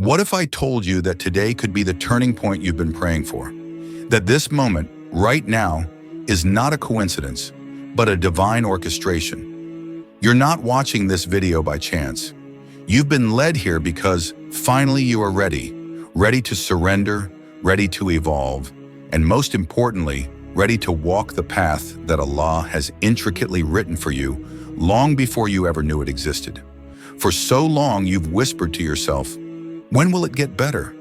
What if I told you that today could be the turning point you've been praying for? That this moment, right now, is not a coincidence, but a divine orchestration. You're not watching this video by chance. You've been led here because finally you are ready to surrender, ready to evolve, and most importantly, ready to walk the path that Allah has intricately written for you long before you ever knew it existed. For so long you've whispered to yourself, when will it get better?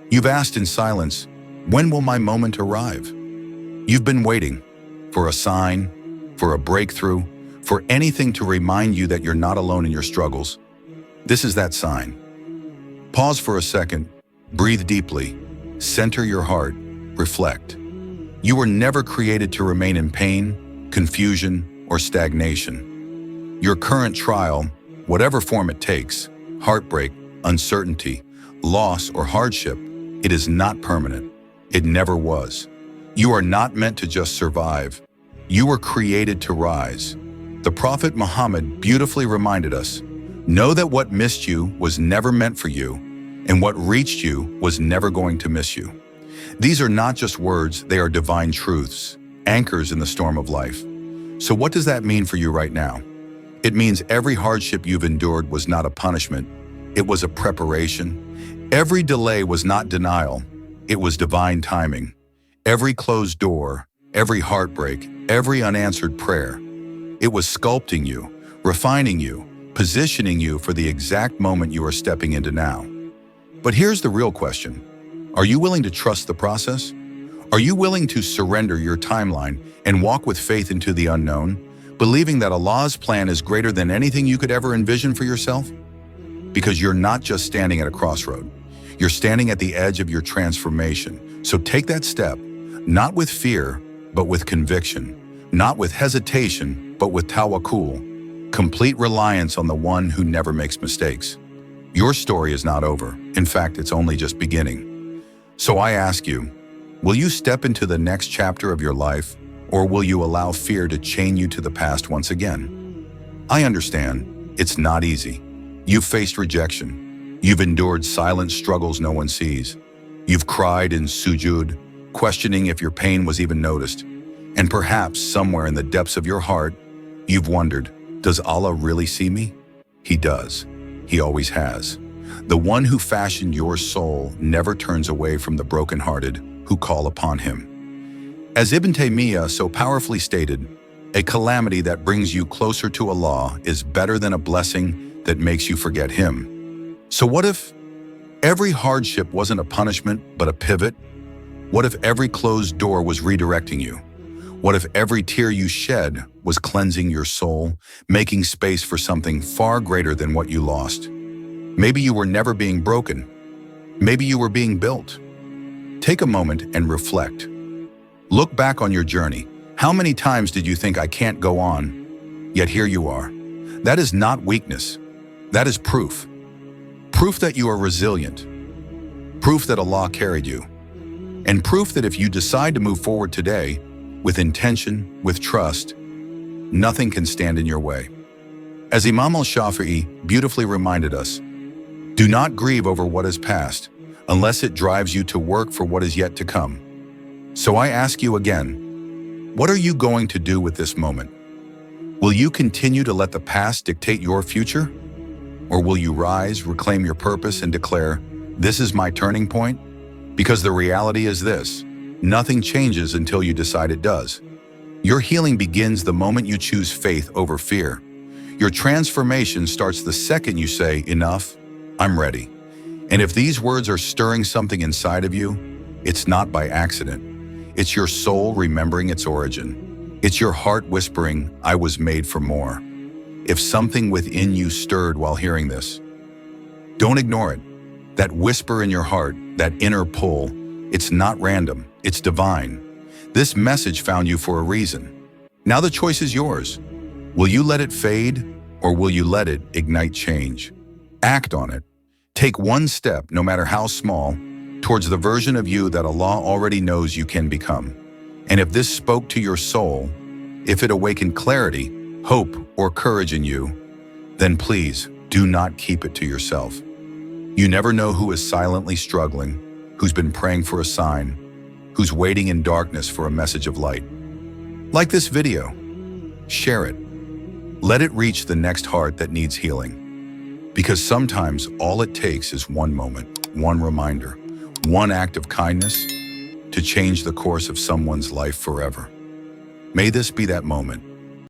You've asked in silence, when will my moment arrive? You've been waiting for a sign, for a breakthrough, for anything to remind you that you're not alone in your struggles. This is that sign. Pause for a second, breathe deeply, center your heart, reflect. You were never created to remain in pain, confusion, or stagnation. Your current trial, whatever form it takes, heartbreak, uncertainty, loss, or hardship, it is not permanent. It never was. You are not meant to just survive. You were created to rise. The Prophet Muhammad beautifully reminded us, know that what missed you was never meant for you, and what reached you was never going to miss you. These are not just words, they are divine truths, anchors in the storm of life. So what does that mean for you right now? It means every hardship you've endured was not a punishment, it was a preparation. Every delay was not denial, it was divine timing. Every closed door, every heartbreak, every unanswered prayer, it was sculpting you, refining you, positioning you for the exact moment you are stepping into now. But here's the real question. Are you willing to trust the process? Are you willing to surrender your timeline and walk with faith into the unknown, believing that Allah's plan is greater than anything you could ever envision for yourself? Because you're not just standing at a crossroad. You're standing at the edge of your transformation. So take that step, not with fear, but with conviction. Not with hesitation, but with tawakkul, complete reliance on the one who never makes mistakes. Your story is not over. In fact, it's only just beginning. So I ask you, will you step into the next chapter of your life, or will you allow fear to chain you to the past once again? I understand, it's not easy. You've faced rejection. You've endured silent struggles no one sees. You've cried in sujud, questioning if your pain was even noticed. And perhaps somewhere in the depths of your heart, you've wondered, does Allah really see me? He does. He always has. The one who fashioned your soul never turns away from the brokenhearted who call upon him. As Ibn Taymiyyah so powerfully stated, a calamity that brings you closer to Allah is better than a blessing that makes you forget Him. So what if every hardship wasn't a punishment but a pivot? What if every closed door was redirecting you? What if every tear you shed was cleansing your soul, making space for something far greater than what you lost? Maybe you were never being broken. Maybe you were being built. Take a moment and reflect. Look back on your journey. How many times did you think I can't go on? Yet here you are. That is not weakness. That is proof. Proof that you are resilient. Proof that Allah carried you. And proof that if you decide to move forward today, with intention, with trust, nothing can stand in your way. As Imam al-Shafi'i beautifully reminded us, do not grieve over what is past, unless it drives you to work for what is yet to come. So I ask you again, what are you going to do with this moment? Will you continue to let the past dictate your future? Or will you rise, reclaim your purpose, and declare, this is my turning point? Because the reality is this, nothing changes until you decide it does. Your healing begins the moment you choose faith over fear. Your transformation starts the second you say, enough, I'm ready. And if these words are stirring something inside of you, it's not by accident. It's your soul remembering its origin. It's your heart whispering, I was made for more. If something within you stirred while hearing this, don't ignore it. That whisper in your heart, that inner pull, it's not random, it's divine. This message found you for a reason. Now the choice is yours. Will you let it fade, or will you let it ignite change? Act on it. Take one step, no matter how small, towards the version of you that Allah already knows you can become. And if this spoke to your soul, if it awakened clarity, hope, or courage in you, then please do not keep it to yourself. You never know who is silently struggling, who's been praying for a sign, who's waiting in darkness for a message of light. Like this video. Share it. Let it reach the next heart that needs healing. Because sometimes all it takes is one moment, one reminder, one act of kindness to change the course of someone's life forever. May this be that moment.